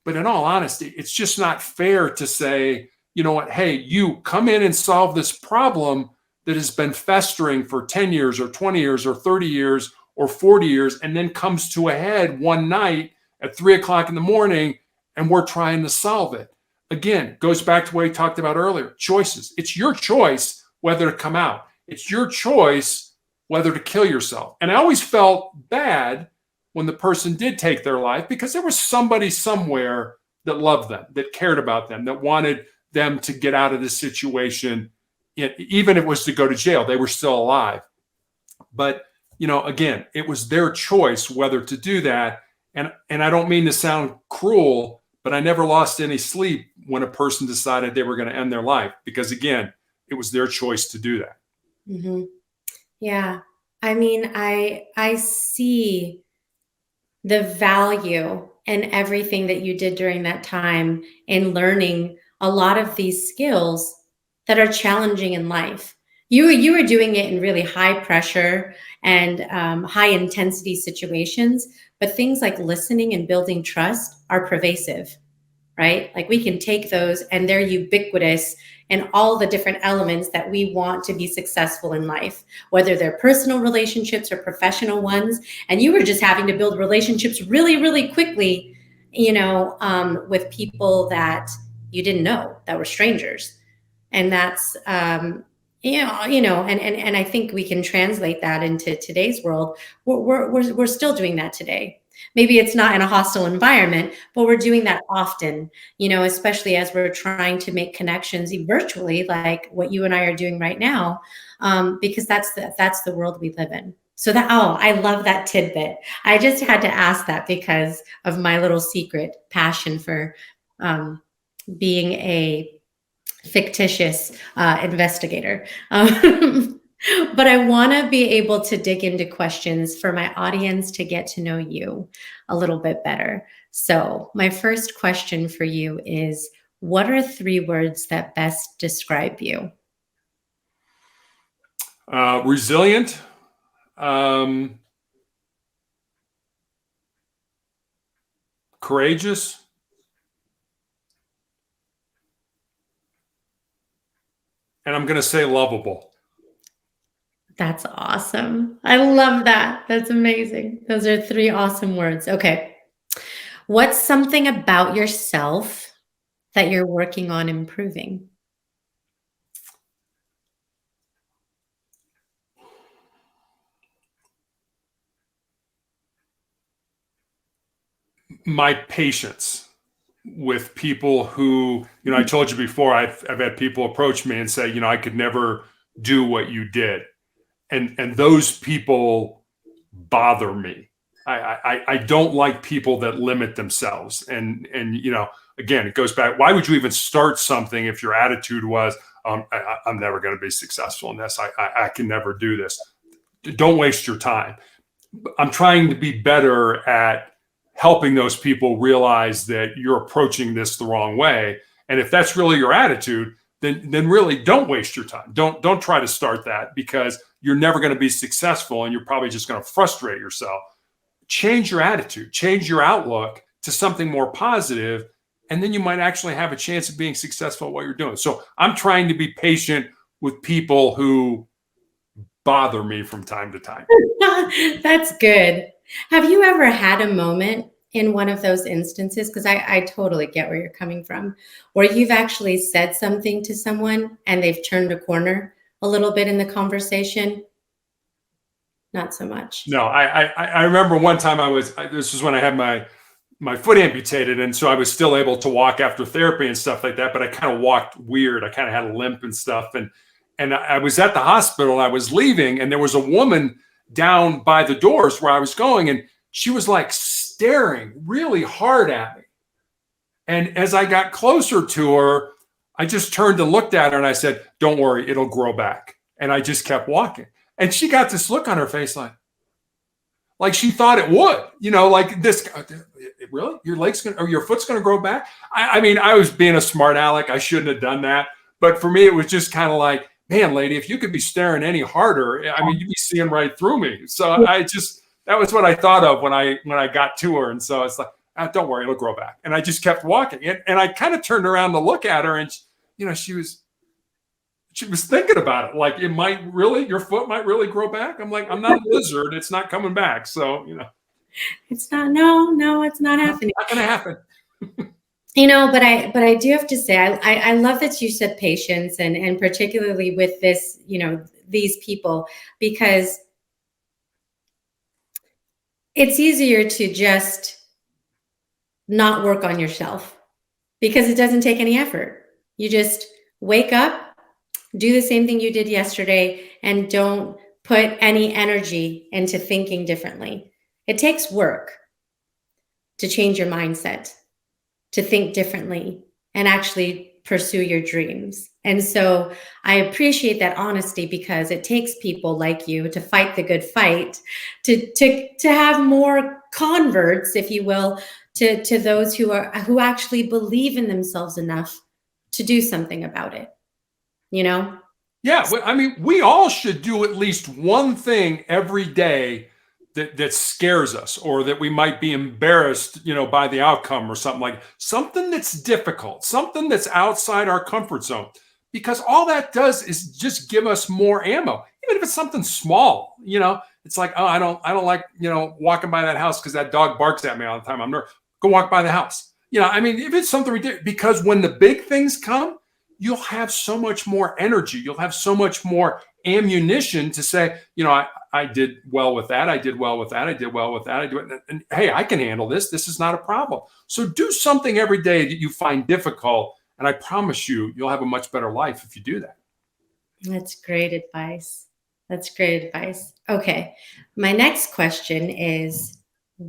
But in all honesty, it's just not fair to say, you know what, hey, you come in and solve this problem that has been festering for 10 years or 20 years or 30 years or 40 years, and then comes to a head one night at 3 o'clock in the morning, and we're trying to solve it. Again, goes back to what we talked about earlier, choices. It's your choice whether to come out. It's your choice whether to kill yourself. And I always felt bad when the person did take their life, because there was somebody somewhere that loved them, that cared about them, that wanted them to get out of this situation. Even if it was to go to jail, they were still alive. But, again, it was their choice whether to do that. And I don't mean to sound cruel, but I never lost any sleep when a person decided they were going to end their life, because, again, it was their choice to do that. Mm-hmm. Yeah. I mean, I see the value in everything that you did during that time in learning a lot of these skills that are challenging in life. You were doing it in really high pressure and high intensity situations, but things like listening and building trust are pervasive, right? Like we can take those and they're ubiquitous in all the different elements that we want to be successful in life, whether they're personal relationships or professional ones. And you were just having to build relationships really, really quickly, with people that you didn't know, that were strangers. And that's, and I think we can translate that into today's world. We're still doing that today. Maybe it's not in a hostile environment, but we're doing that often, especially as we're trying to make connections virtually, like what you and I are doing right now, because that's the world we live in. So I love that tidbit. I just had to ask that because of my little secret passion for being a fictitious investigator. But I want to be able to dig into questions for my audience to get to know you a little bit better. So my first question for you is, what are 3 words that best describe you? Resilient, courageous, and I'm going to say lovable. That's awesome. I love that. That's amazing. Those are 3 awesome words. Okay. What's something about yourself that you're working on improving? My patience with people who, I told you before, I've had people approach me and say, I could never do what you did. And those people bother me. I don't like people that limit themselves. And again, it goes back. Why would you even start something if your attitude was, I'm never going to be successful in this. I can never do this. Don't waste your time. I'm trying to be better at helping those people realize that you're approaching this the wrong way. And if that's really your attitude, then really don't waste your time. Don't try to start that, because you're never going to be successful and you're probably just going to frustrate yourself. Change your attitude, change your outlook to something more positive, and then you might actually have a chance of being successful at what you're doing. So I'm trying to be patient with people who bother me from time to time. That's good. Have you ever had a moment in one of those instances? Because I totally get where you're coming from, where you've actually said something to someone and they've turned a corner a little bit in the conversation? Not so much. No, I remember one time this was when I had my foot amputated, and so I was still able to walk after therapy and stuff like that, but I kind of walked weird. I kind of had a limp and stuff, and I was at the hospital and I was leaving, and there was a woman down by the doors where I was going, and she was like staring really hard at me. And as I got closer to her, I just turned and looked at her and I said, "Don't worry, it'll grow back." And I just kept walking. And she got this look on her face like she thought it would, like this, really? Your foot's going to grow back? I mean, I was being a smart aleck. I shouldn't have done that. But for me, it was just kind of like, man, lady, if you could be staring any harder, I mean, you'd be seeing right through me. So that was what I thought of when I got to her. And so it's like, don't worry, it'll grow back. And I just kept walking. And I kind of turned around to look at her, and she was thinking about it. Like, your foot might really grow back. I'm like, I'm not a lizard. It's not coming back. So, It's not, no, it's not happening. Not going to happen. But I do have to say, I love that you said patience, and particularly with this, these people, because it's easier to just not work on yourself because it doesn't take any effort. You just wake up, do the same thing you did yesterday, and don't put any energy into thinking differently. It takes work to change your mindset, to think differently, and actually pursue your dreams. And so I appreciate that honesty, because it takes people like you to fight the good fight, to have more converts, if you will, to those who actually believe in themselves enough to do something about it. Yeah, I mean, we all should do at least one thing every day that scares us, or that we might be embarrassed, by the outcome, or something that's difficult, something that's outside our comfort zone, because all that does is just give us more ammo. Even if it's something small, it's like, oh, I don't like, walking by that house because that dog barks at me all the time. I'm nervous. Go walk by the house. I mean, if it's something ridiculous, because when the big things come, you'll have so much more energy. You'll have so much more ammunition to say, I did well with that. I did well with that. I did well with that. And hey, I can handle this. This is not a problem. So do something every day that you find difficult. And I promise you'll have a much better life if you do that. That's great advice. Okay. My next question is,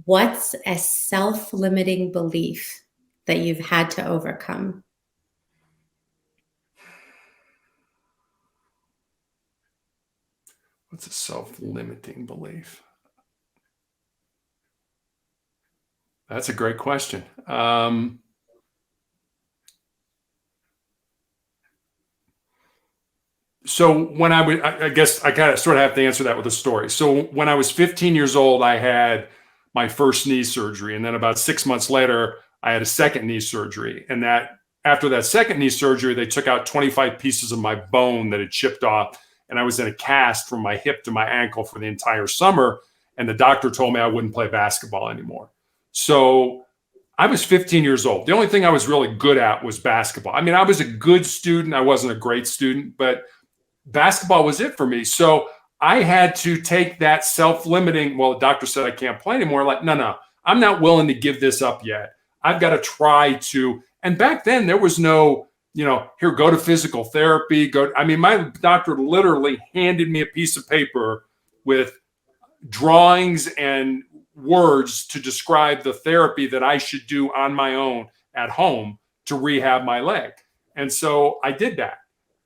what's a self-limiting belief that you've had to overcome? What's a self-limiting belief? That's a great question. So when I guess I kind of sort of have to answer that with a story. So when I was 15 years old, I had my first knee surgery. And then about 6 months later, I had a second knee surgery. And after that second knee surgery, they took out 25 pieces of my bone that had chipped off. And I was in a cast from my hip to my ankle for the entire summer. And the doctor told me I wouldn't play basketball anymore. So I was 15 years old. The only thing I was really good at was basketball. I mean, I was a good student. I wasn't a great student, but basketball was it for me. So I had to take that self-limiting, well, the doctor said I can't play anymore. Like, no, I'm not willing to give this up yet. I've got to try to. And back then there was no, here, go to physical therapy. My doctor literally handed me a piece of paper with drawings and words to describe the therapy that I should do on my own at home to rehab my leg. And so I did that.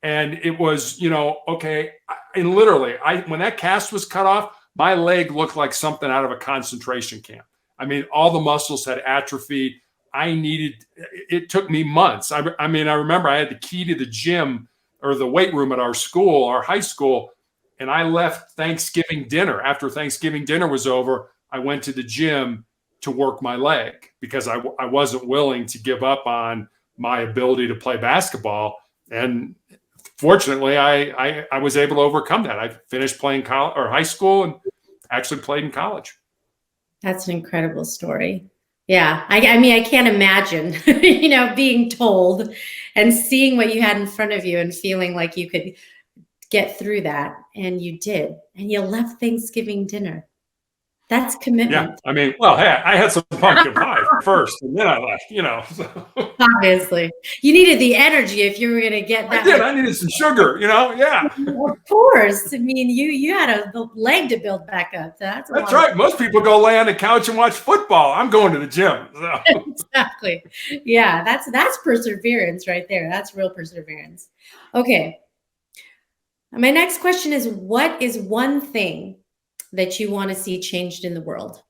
And it was, okay. And literally, when that cast was cut off, my leg looked like something out of a concentration camp. I mean, all the muscles had atrophied. It took me months. I remember I had the key to the gym or the weight room at our school, our high school, and I left Thanksgiving dinner. After Thanksgiving dinner was over, I went to the gym to work my leg because I wasn't willing to give up on my ability to play basketball. And fortunately, I was able to overcome that. I finished playing high school and actually played in college. That's an incredible story. Yeah. I mean, I can't imagine, being told and seeing what you had in front of you and feeling like you could get through that. And you did. And you left Thanksgiving dinner. That's commitment. Yeah. I mean, well, hey, I had some pumpkin pie first and then I left, So. Obviously. You needed the energy if you were going to get that. I did. I needed some sugar, yeah. Of course. I mean, you had a leg to build back up. That's right. Most people go lay on the couch and watch football. I'm going to the gym. So. Exactly. Yeah, that's perseverance right there. That's real perseverance. Okay. My next question is, what is one thing that you want to see changed in the world?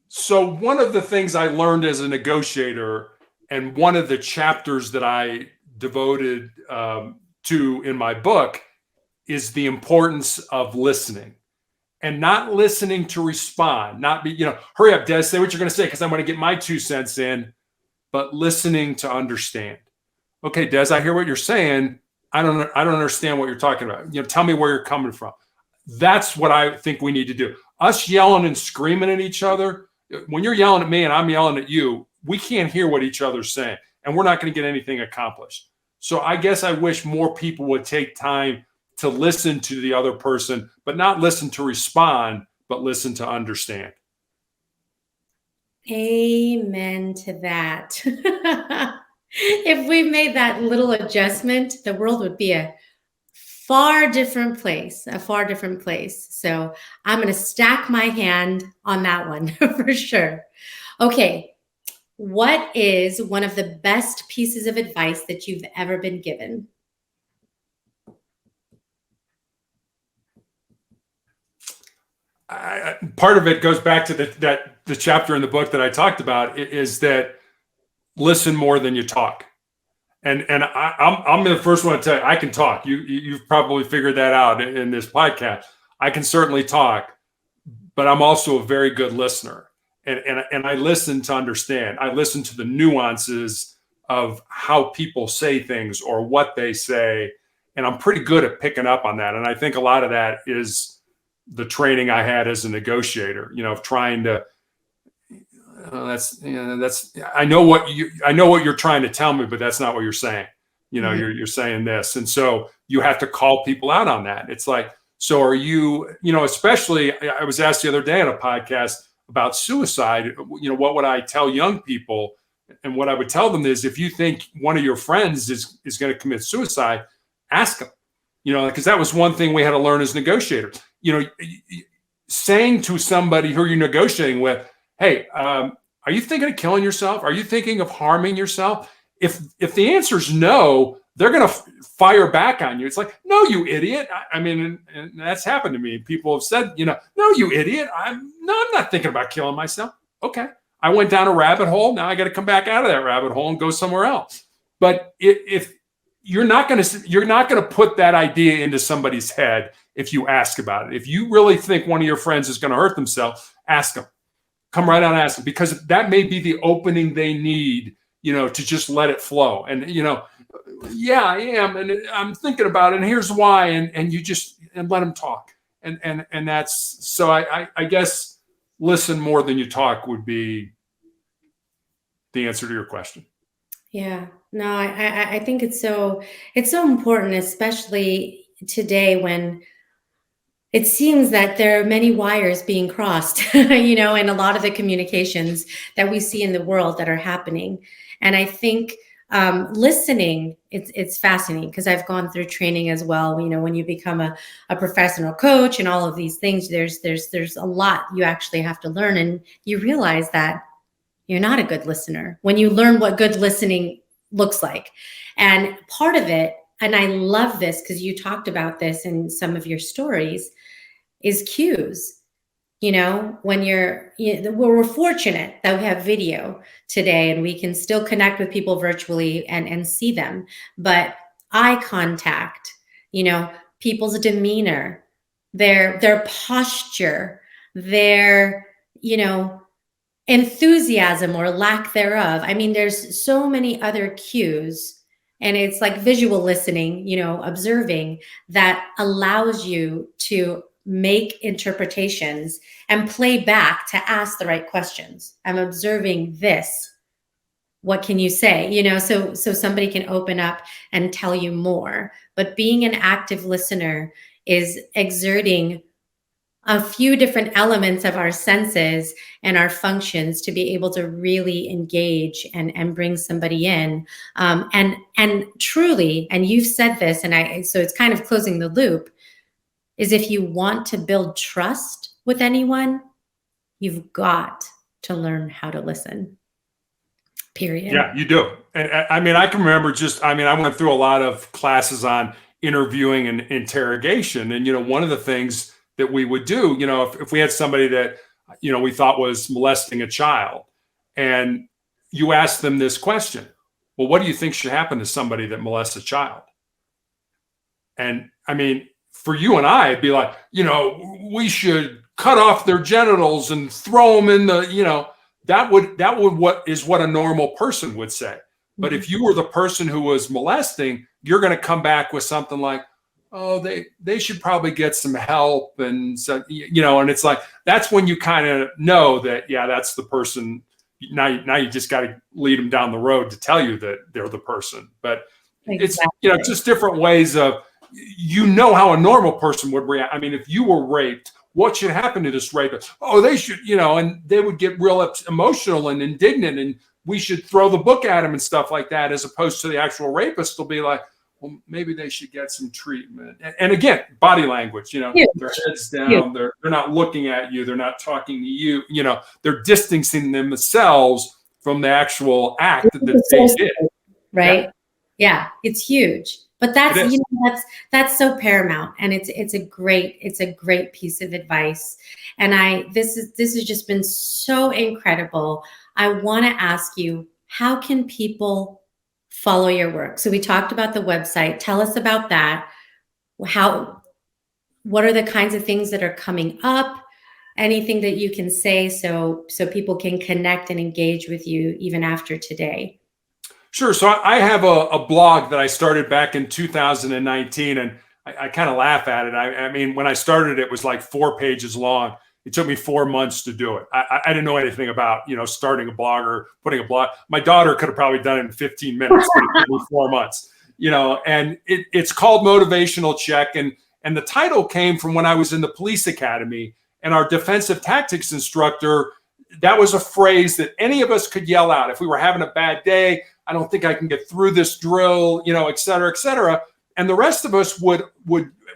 So one of the things I learned as a negotiator, and one of the chapters that I devoted to in my book, is the importance of listening, and not listening to respond, not be, hurry up, Des, say what you're going to say because I'm going to get my 2 cents in, but listening to understand. Okay, Des, I hear what you're saying. I don't understand what you're talking about. Tell me where you're coming from. That's what I think we need to do. Us yelling and screaming at each other, when you're yelling at me and I'm yelling at you, we can't hear what each other's saying, and we're not going to get anything accomplished. So I guess I wish more people would take time to listen to the other person, but not listen to respond, but listen to understand. Amen to that. If we made that little adjustment, the world would be a far different place. So I'm going to stack my hand on that one for sure. Okay. What is one of the best pieces of advice that you've ever been given? Part of it goes back to the chapter in the book that I talked about, is that listen more than you talk. And I'm the first one to tell you, I can talk. You've probably figured that out in this podcast. I can certainly talk, but I'm also a very good listener. And I listen to understand. I listen to the nuances of how people say things or what they say. And I'm pretty good at picking up on that. And I think a lot of that is the training I had as a negotiator, of trying to, I know what you're trying to tell me, but that's not what you're saying. You're saying this. And so you have to call people out on that. It's like, so are you, especially, I was asked the other day on a podcast about suicide, what would I tell young people? And what I would tell them is, if you think one of your friends is going to commit suicide, ask them, because that was one thing we had to learn as negotiators, saying to somebody who you're negotiating with, hey, are you thinking of killing yourself? Are you thinking of harming yourself? If the answer is no, they're going to fire back on you. It's like, no, you idiot. I mean, and that's happened to me. People have said, no, you idiot. I'm not thinking about killing myself. Okay. I went down a rabbit hole. Now I got to come back out of that rabbit hole and go somewhere else. But if you're not going to put that idea into somebody's head if you ask about it. If you really think one of your friends is going to hurt themselves, ask them. Come right out and ask them, because that may be the opening they need, to just let it flow. And, yeah, I am. And I'm thinking about it. And here's why. And you just, and let them talk. And that's, so I guess listen more than you talk would be the answer to your question. Yeah, no, I think it's so important, especially today when it seems that there are many wires being crossed, in a lot of the communications that we see in the world that are happening. And I think Listening, it's fascinating because I've gone through training as well. You know, when you become a professional coach and all of these things, there's a lot you actually have to learn, and you realize that you're not a good listener when you learn what good listening looks like. And part of it, and I love this because you talked about this in some of your stories, is cues. You know, when we're fortunate that we have video today and we can still connect with people virtually and see them. But eye contact, you know, people's demeanor, their posture, their, you know, enthusiasm or lack thereof. I mean, there's so many other cues, and it's like visual listening, you know, observing, that allows you to make interpretations and play back to ask the right questions. I'm observing this. What can you say? You know, so somebody can open up and tell you more. But being an active listener is exerting a few different elements of our senses and our functions to be able to really engage and bring somebody in. And truly, and you've said this, so it's kind of closing the loop, is if you want to build trust with anyone, you've got to learn how to listen. Period. Yeah, you do. And I mean, I can remember I went through a lot of classes on interviewing and interrogation. And, you know, one of the things that we would do, you know, if we had somebody that, you know, we thought was molesting a child, and you ask them this question, well, what do you think should happen to somebody that molests a child? And I mean, for you and I, it'd be like, you know, we should cut off their genitals and throw them in the, you know, that would what a normal person would say. But if you were the person who was molesting, you're going to come back with something like, oh, they should probably get some help. And so, you know, and it's like, that's when you kind of know that, yeah, that's the person. Now you just got to lead them down the road to tell you that they're the person. But it's, you know, just different ways of, you know, how a normal person would react. I mean, if you were raped, what should happen to this rapist? Oh, they should, you know, and they would get real emotional and indignant, and we should throw the book at him and stuff like that, as opposed to the actual rapist will be like, well, maybe they should get some treatment. And again, body language, you know, their heads down, they're not looking at you, they're not talking to you, you know, they're distancing themselves from the actual act that they did. Right? Yeah, it's huge. But that's, you know, that's so paramount, and it's a great piece of advice. And this has just been so incredible. I want to ask you, how can people follow your work? So we talked about the website. Tell us about that. What are the kinds of things that are coming up? Anything that you can say so people can connect and engage with you even after today? Sure. So I have a blog that I started back in 2019, and I kind of laugh at it. I mean, when I started, it was like 4 pages long. It took me 4 months to do it. I didn't know anything about, you know, starting a blog or putting a blog. My daughter could have probably done it in 15 minutes, but it took me 4 months, you know, and it's called Motivational Check. And the title came from when I was in the police academy, and our defensive tactics instructor, that was a phrase that any of us could yell out if we were having a bad day. I don't think I can get through this drill, you know, et cetera, et cetera. And the rest of us would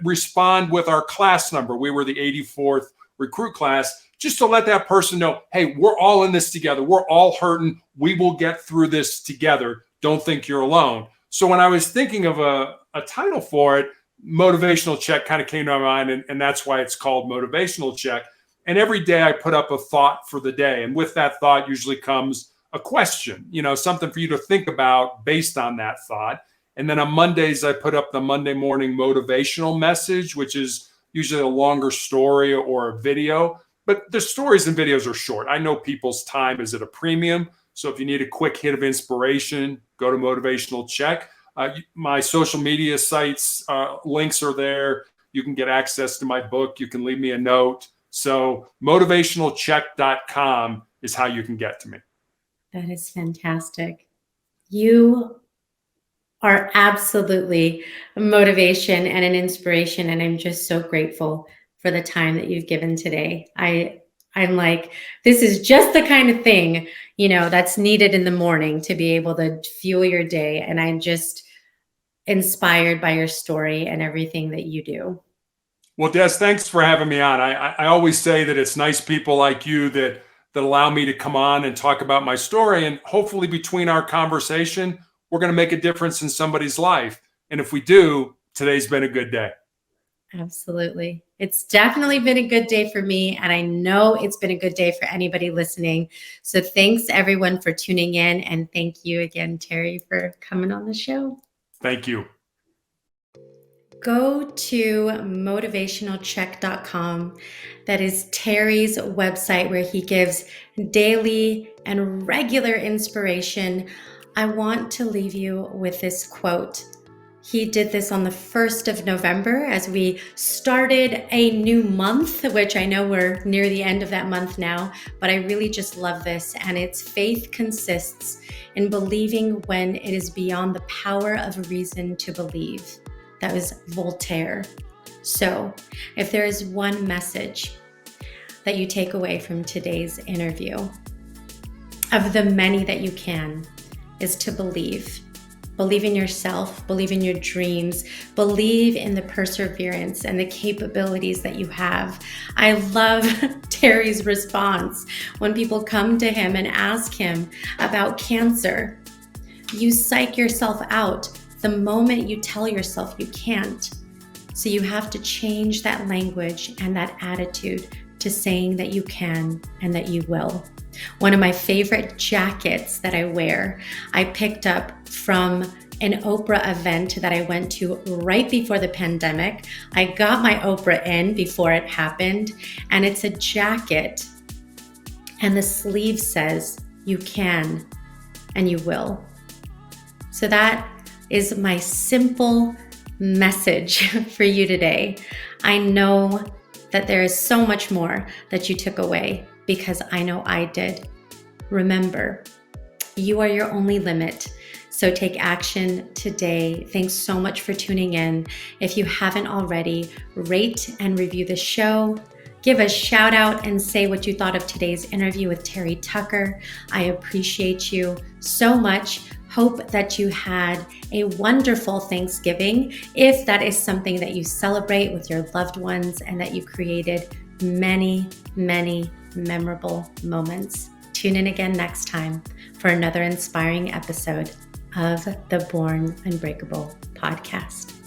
respond with our class number. We were the 84th recruit class, just to let that person know, hey, we're all in this together. We're all hurting. We will get through this together. Don't think you're alone. So when I was thinking of a title for it, Motivational Check kind of came to my mind, and that's why it's called Motivational Check. And every day I put up a thought for the day. And with that thought usually comes a question, you know, something for you to think about based on that thought. And then on Mondays, I put up the Monday morning motivational message, which is usually a longer story or a video. But the stories and videos are short. I know people's time is at a premium. So if you need a quick hit of inspiration, go to Motivational Check. My social media sites, links are there. You can get access to my book. You can leave me a note. So motivationalcheck.com is how you can get to me. That is fantastic. You are absolutely a motivation and an inspiration, and I'm just so grateful for the time that you've given today. I'm like, this is just the kind of thing, that's needed in the morning to be able to fuel your day. And I'm just inspired by your story and everything that you do. Well, Des, thanks for having me on. I always say that it's nice people like you that allow me to come on and talk about my story. And hopefully between our conversation, we're going to make a difference in somebody's life. And if we do, today's been a good day. Absolutely. It's definitely been a good day for me. And I know it's been a good day for anybody listening. So thanks everyone for tuning in. And thank you again, Terry, for coming on the show. Thank you. Go to motivationalcheck.com. That is Terry's website where he gives daily and regular inspiration. I want to leave you with this quote. He did this on the 1st of November as we started a new month, which I know we're near the end of that month now, but I really just love this. And it's faith consists in believing when it is beyond the power of reason to believe. That was Voltaire. So if there is one message that you take away from today's interview, of the many that you can, is to believe. Believe in yourself, believe in your dreams, believe in the perseverance and the capabilities that you have. I love Terry's response when people come to him and ask him about cancer. You psych yourself out the moment you tell yourself you can't. So you have to change that language and that attitude to saying that you can and that you will. One of my favorite jackets that I wear, I picked up from an Oprah event that I went to right before the pandemic. I got my Oprah in before it happened, and it's a jacket, and the sleeve says, "You can and you will." So that is my simple message for you today. I know that there is so much more that you took away because I know I did. Remember, you are your only limit. So take action today. Thanks so much for tuning in. If you haven't already, rate and review the show. Give a shout out and say what you thought of today's interview with Terry Tucker. I appreciate you so much. Hope that you had a wonderful Thanksgiving, if that is something that you celebrate with your loved ones, and that you created many, many memorable moments. Tune in again next time for another inspiring episode of the Born Unbreakable podcast.